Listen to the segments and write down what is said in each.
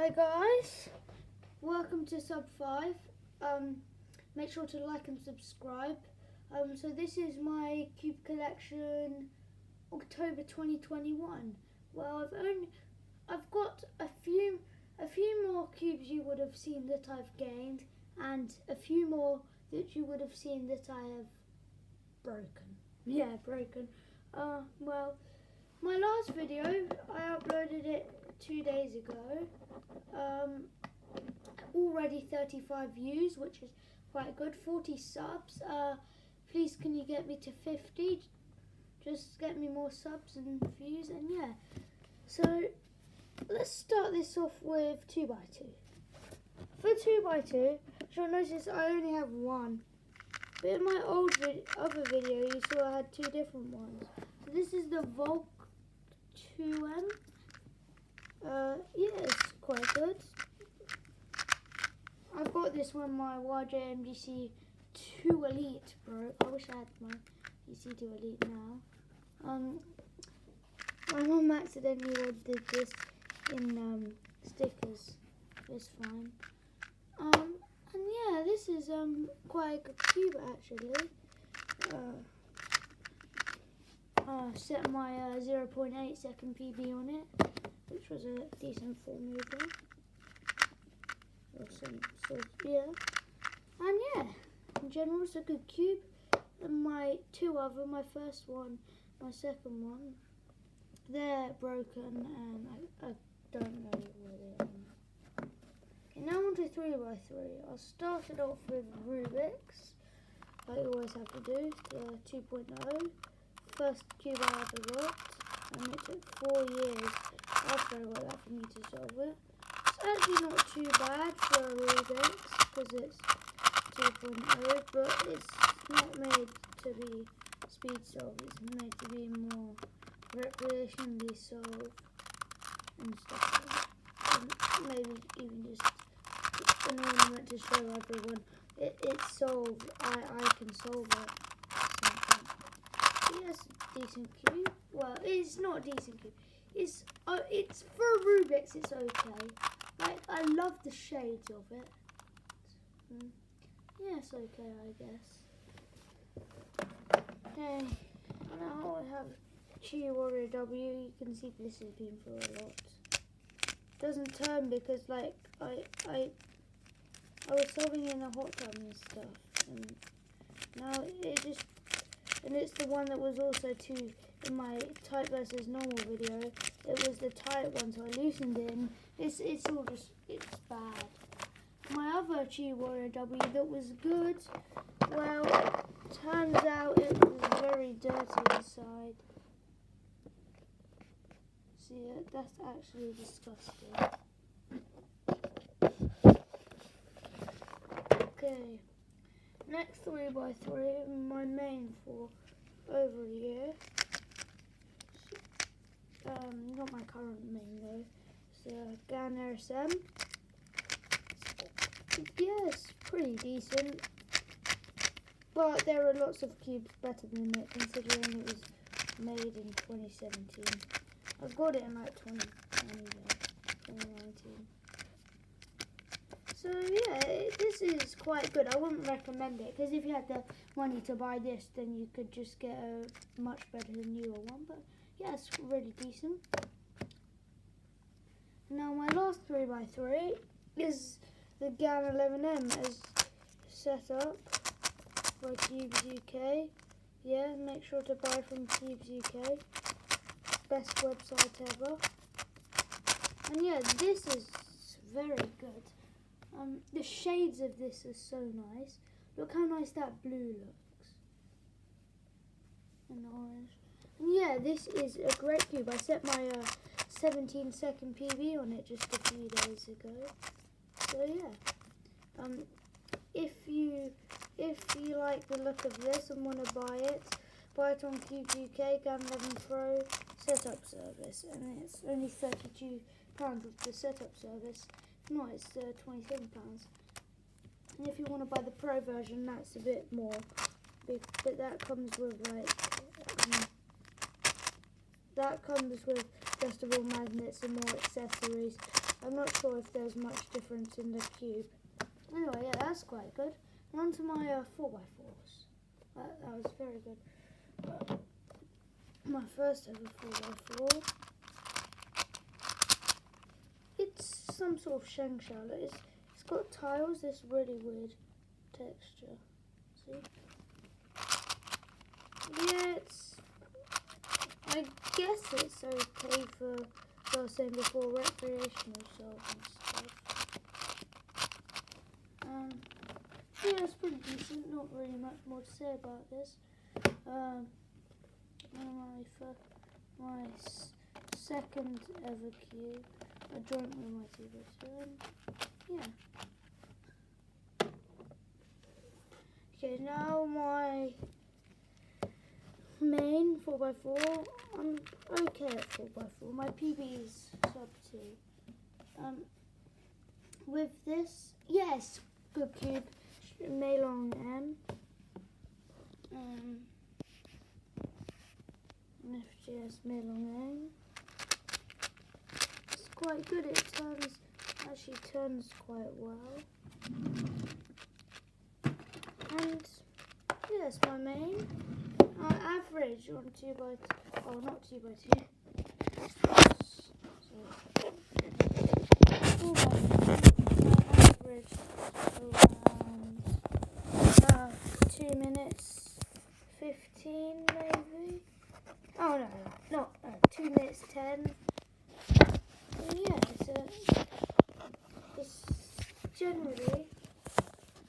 Hi guys, welcome to Sub 5. Make sure to like and subscribe. So this is my cube collection, October 2021. Well, I've got a few more cubes you would have seen that I've gained, and a few more that you would have seen that I have broken. Yeah, broken. Well, my last video I uploaded it 2 days ago. Already 35 views, which is quite good. 40 subs. Please can you get me to 50? Just get me more subs and views, and yeah. So let's start this off with 2x2. For 2x2, you'll notice I only have one. But in my other video, you saw I had two different ones. So this is the Volk 2M. Yeah, it's quite good. I've got this when my YJMGC 2 Elite broke. I wish I had my GC2 Elite now. My mum accidentally ordered this in stickers. It's fine. And yeah, this is quite a good cube actually. Set my 0.8 second PB on it, which was a decent formula. Or some sort of, yeah. And yeah, in general it's a good cube. And my my first one, my second one, they're broken and I don't know where they are. Okay, now on to 3x3. I'll start it off with Rubik's, like you always have to do, 2.0. First cube I ever got, and it took 4 years after I got that for me to solve it. It's actually not too bad for a Rubik's because it's 2.0, but it's not made to be speed solved. It's made to be more recreationally solved and stuff like that. And maybe even just an ornament to show everyone it's solved. I can solve it. Yes, decent cube. Well, it's not a decent cube. It's for Rubik's. It's okay. Like I love the shades of it. Yeah, it's okay, I guess. Okay, now I have Chi Warrior W. You can see this has been through a lot. Doesn't turn because like I was solving in a hot tub and stuff, and now it just. And it's the one that was also in my tight versus normal video. It was the tight one, so I loosened it. And it's all just, it's bad. My other Chi Warrior W that was good, well, turns out it was very dirty inside. See, that's actually disgusting. Okay. Next 3x3, my main for over a year. Not my current main though. It's GAN RSM. Yes, pretty decent. But there are lots of cubes better than it, considering it was made in 2017. I got it in like 2019. So yeah, this is quite good. I wouldn't recommend it because if you had the money to buy this, then you could just get a much better newer one. But yeah, it's really decent. Now my last 3x3 is the GAN 11M as set up by Cubes UK. Yeah, make sure to buy from Cubes UK. Best website ever. And yeah, this is very good. The shades of this are so nice. Look how nice that blue looks. And orange. And yeah, this is a great cube. I set my 17 second PB on it just a few days ago. So yeah. If you like the look of this and want to buy it on Cubes UK, GAN 11 Pro setup service. And it's only £32 with the setup service. No, it's £27. And if you want to buy the Pro version, that's a bit more big, but that comes with like that comes with adjustable magnets and more accessories. I'm not sure if there's much difference in the cube. Anyway, yeah, that's quite good. And on to my 4x4s. That was very good. My first ever 4x4. It's some sort of shell. It's got tiles, this really weird texture. See? Yeah, I guess it's okay for, as I was saying before, recreational shells and stuff. Yeah, it's pretty decent. Not really much more to say about this. My second ever cube. I joined with my 2x7. Yeah. Okay, now my main 4x4. I'm okay at 4x4. My PB is sub 2. With this, yes, good cube. Melon M. FGS Melon M. It's quite good. It actually turns quite well. And yes, my main. Average on 2x2. Oh, not 2x2. Sorry. 4x2. Average around 2 minutes 15 maybe. Oh no, 2 minutes 10. And yeah, it's generally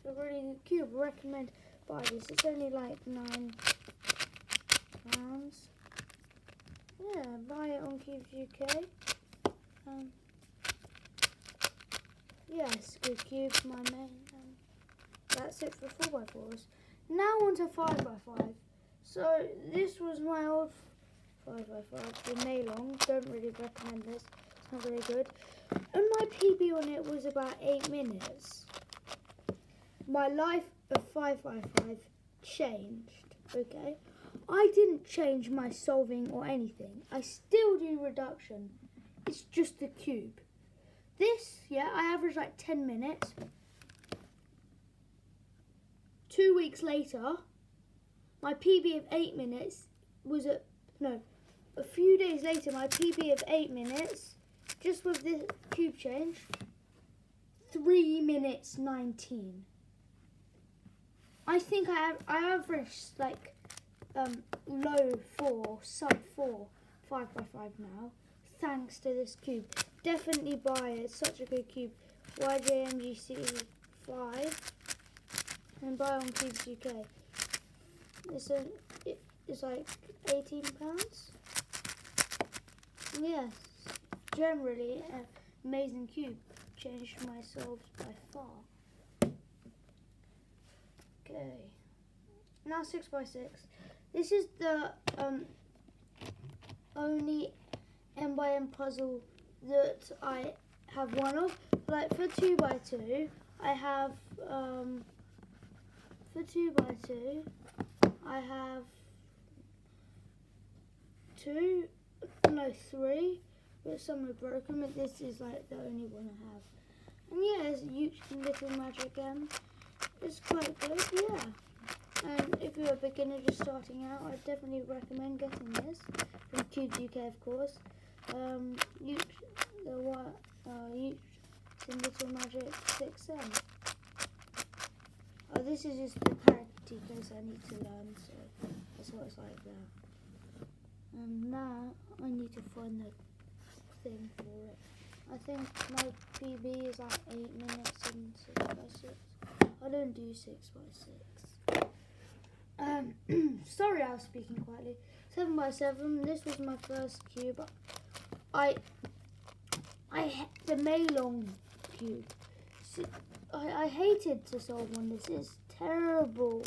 a really good cube. I recommend buy this. It's only like £9. Yeah, buy it on Cubes UK. Yes, good cube, my main. That's it for 4x4s. Now on to 5x5. So this was my old 5x5, the Nailong. Don't really recommend this. It's not very good. And my PB on it was about 8 minutes. My life of 5x5 changed, okay? I didn't change my solving or anything. I still do reduction. It's just the cube. This, yeah, I averaged like 10 minutes. 2 weeks later, my PB of 8 minutes was a few days later, my PB of 8 minutes, just with the cube change, 3 minutes 19. I think I averaged like low 4, sub 4, 5x5 now, thanks to this cube. Definitely buy it. It's such a good cube. YJMGC 5 and buy on Cubes UK. It's like £18. Yes, generally an amazing cube. Changed my solves by far. Okay, now 6x6. This is the only M by M puzzle that I have one of. Like for 2x2, I have I have 3, but some are broken, but this is like the only one I have. And yeah, it's Yuch's Little Magic M. It's quite good, yeah. And if you're a beginner just starting out, I definitely recommend getting this from Cubes UK, of course. Yuch's Little Magic 6M. Oh, this is just the parity case I need to learn, so that's what it's like there. And now I need to find the thing for it. I think my PB is like 8 minutes and 6x6. I don't do 6x6. Sorry, I was speaking quietly. 7x7. This was my first cube. The Melon cube. I hated to solve on this. It's terrible.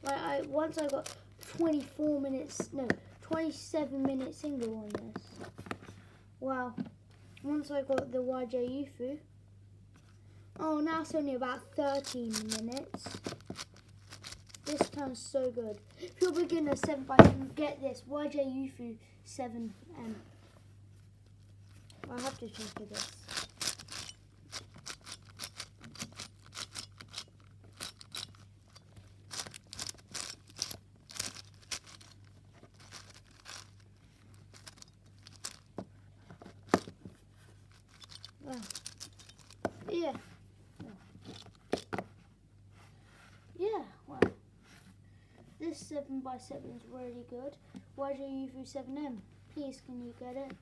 Like once I got 27 minute single on this. Wow. Once I got the YJ Yufu. Oh, now it's only about 13 minutes. This turns so good. If you're a beginner 7x7, get this YJ Yufu 7M. I have to check for this. yeah. Yeah, well, this 7x7 is really good. YJU37M, please can you get it?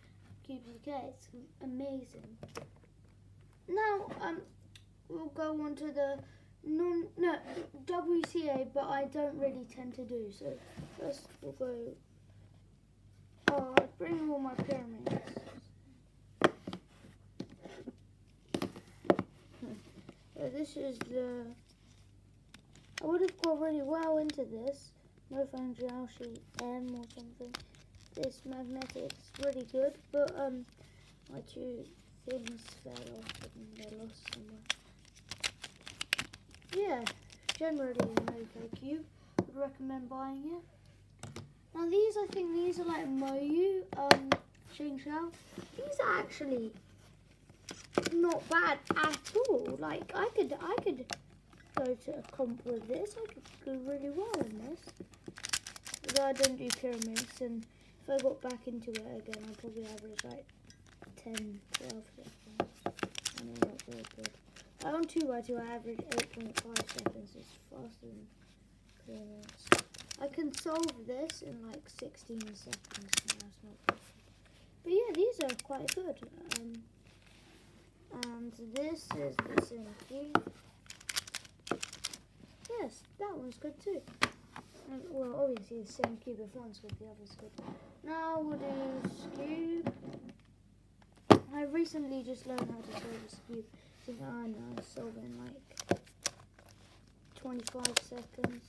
Cubes UK, it's amazing. Now, we'll go on to the WCA, but I don't really tend to do so. First, we'll go. I'll bring all my pyramids. So this is the. I would have got really well into this. No Fangiashi M or something. This magnetic's really good, but my two things fell off and they're lost somewhere. Yeah, generally an okay cube. Would recommend buying it. Now these, I think these are like Moyu, Shao. These are actually not bad at all. Like I could go to a comp with this. I could do really well in this. Although I don't do pyramids, and if I got back into it again, I'd probably average like 10, 12 seconds. I know, not very good. On 2x2, I average 8.5 seconds. It's faster than pyramids. I can solve this in like 16 seconds. No, that's not good. But yeah, these are quite good. And this is the same cube. Yes, that one's good too. Well, obviously the same cube. If one's good, the other's good. Now we'll do cube. I recently just learned how to solve this cube. I think I know I solve it in like 25 seconds.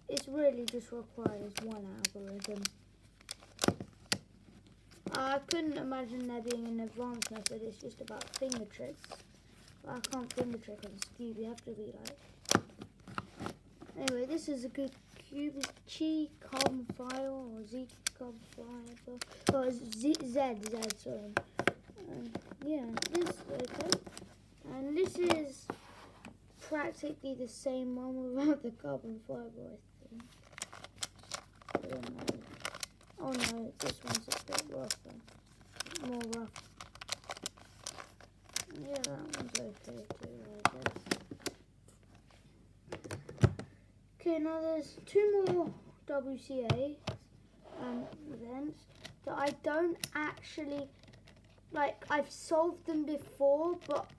It's really just requires one algorithm. I couldn't imagine there being an advanced method. It's just about finger tricks. But I can't finger trick on this cube. You have to be like. Anyway, this is a good cube. It's Chi Com file or Z Com file. Oh, Z, sorry. Yeah, this is okay. And this is practically the same one without the carbon fibre, I think. I don't know. Oh no, this one's a bit rougher. More rough. Yeah, that one's okay too, I guess. Okay, now there's two more WCA events that I don't actually, like, I've solved them before, but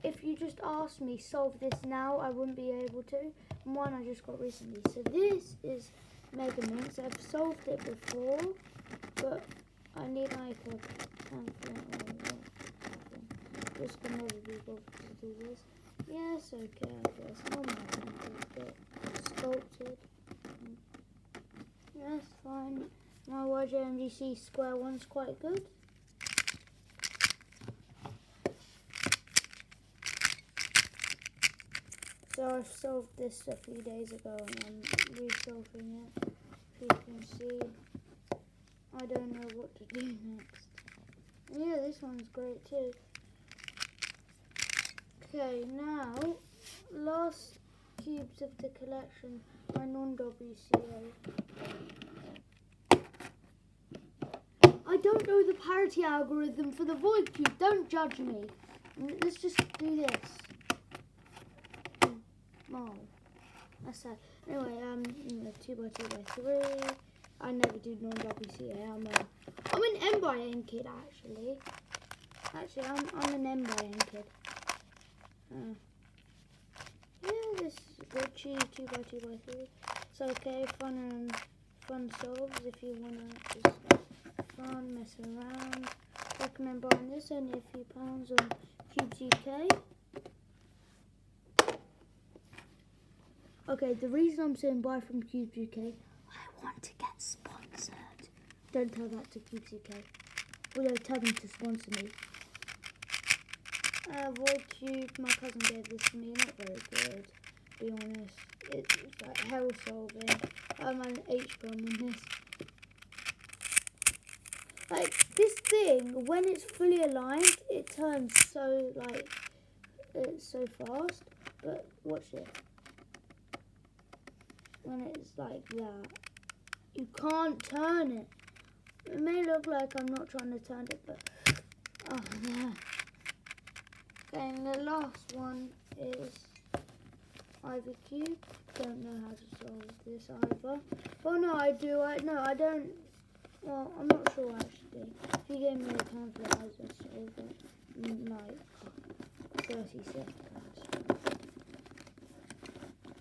if you just asked me solve this now, I wouldn't be able to. And one I just got recently. So this is Mega Minx. I've solved it before, but I need like a pamphlet or just gonna never be bothered to do this. Yes, okay, I guess. Not my bit sculpted. That's fine. My YJMDC square one's quite good. So I solved this a few days ago and I'm resolving it. If you can see, I don't know what to do next. And yeah, this one's great too. Okay, now, last cubes of the collection, my non-WCA. I don't know the parity algorithm for the void cube, don't judge me. Let's just do this. Oh, that's sad. Anyway, 2x2x3. I never do non-WCA. I'm an M by N kid actually. I'm an M by N kid. Yeah, this is good. 2x2x3. It's okay. Fun solves if you wanna just fun messing around. Recommend buying this. Only a few pounds on Cubes UK. Okay, the reason I'm saying buy from Cubes UK, I want to get sponsored. Don't tell that to Cubes UK. Although tell them to sponsor me. Void Cube, my cousin gave this to me, not very good, to be honest. It's like hell solving. I'm an H-bomb in this. Like, this thing, when it's fully aligned, it turns so, like, it's so fast. But watch it. When it's like that, you can't turn it. It may look like I'm not trying to turn it, but oh yeah. And the last one is Ivy Cube. Don't know how to solve this either. Oh no, I do. No, I don't. Well, I'm not sure actually. If you gave me a pamphlet, I'd just solve it in like 30 seconds.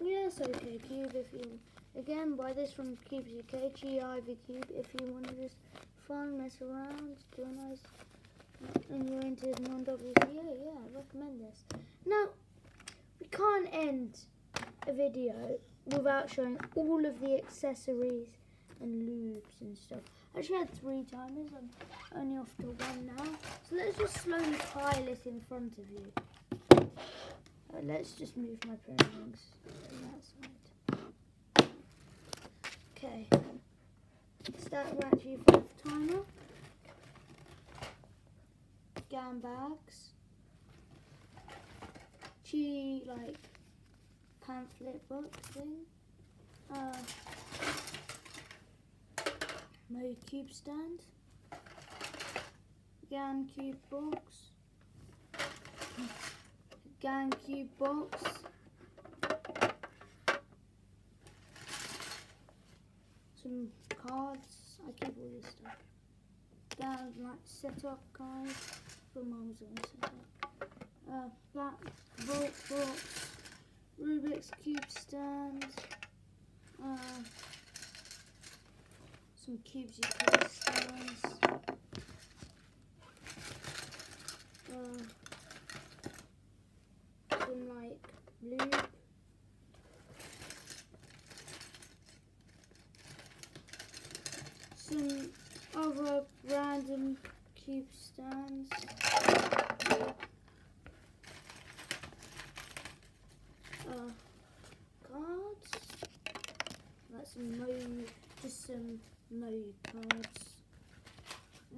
Yes, okay, Cube. If you again buy this from Cubes UK, Ivy Cube. If you want to just fun, mess around, do a nice, and you're into non-WCA, yeah, I recommend this. Now, we can't end a video without showing all of the accessories and lubes and stuff. I actually had 3 timers, I'm only off to 1 now. So let's just slowly pile it in front of you. Let's just move my pyramids on that side. Okay. Start right to your 5th timer. GAN bags. Like pamphlet book thing. My cube stand. GAN cube box. GAN cube box. Some cards. I keep all this stuff. GAN like setup guide for Mum's own setup. Black box. Rubik's cube stand. Some Cubes UK stands. Some like lube. Some other random cube stands. Cards. That's just some mode cards.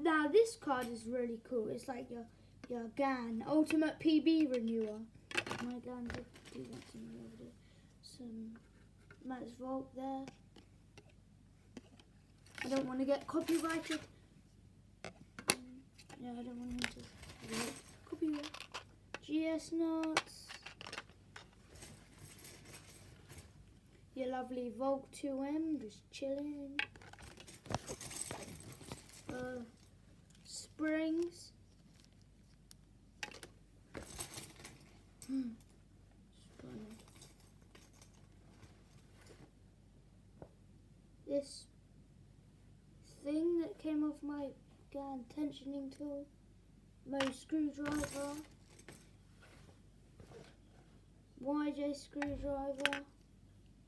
Now this card is really cool. It's like your GAN Ultimate PB Renewer. My GAN did do that to me the other day. Some Max Vault there. I don't want to get copyrighted. Yeah, I don't want him to get copyright. GS nuts. Your lovely Volt 2M just chilling. Springs. This thing that came off my GAN tensioning tool. My screwdriver. YJ screwdriver.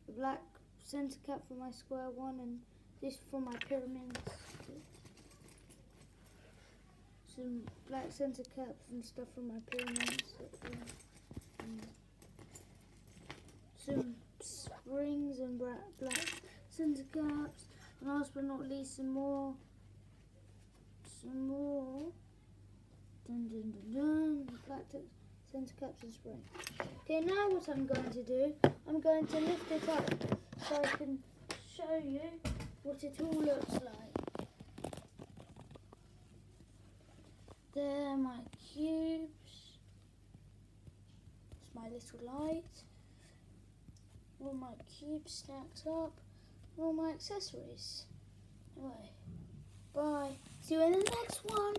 The black center cap for my square one, and this for my pyramids. Some black center caps and stuff for my pyramids. Some springs and black center caps. And last but not least, some more. Dun dun dun dun. Black center caps and springs. Okay, now what I'm going to do, I'm going to lift it up so I can show you what it all looks like. There are my cubes. It's my little light. All my cubes stacked up. All my accessories. Anyway, bye. See you in the next one.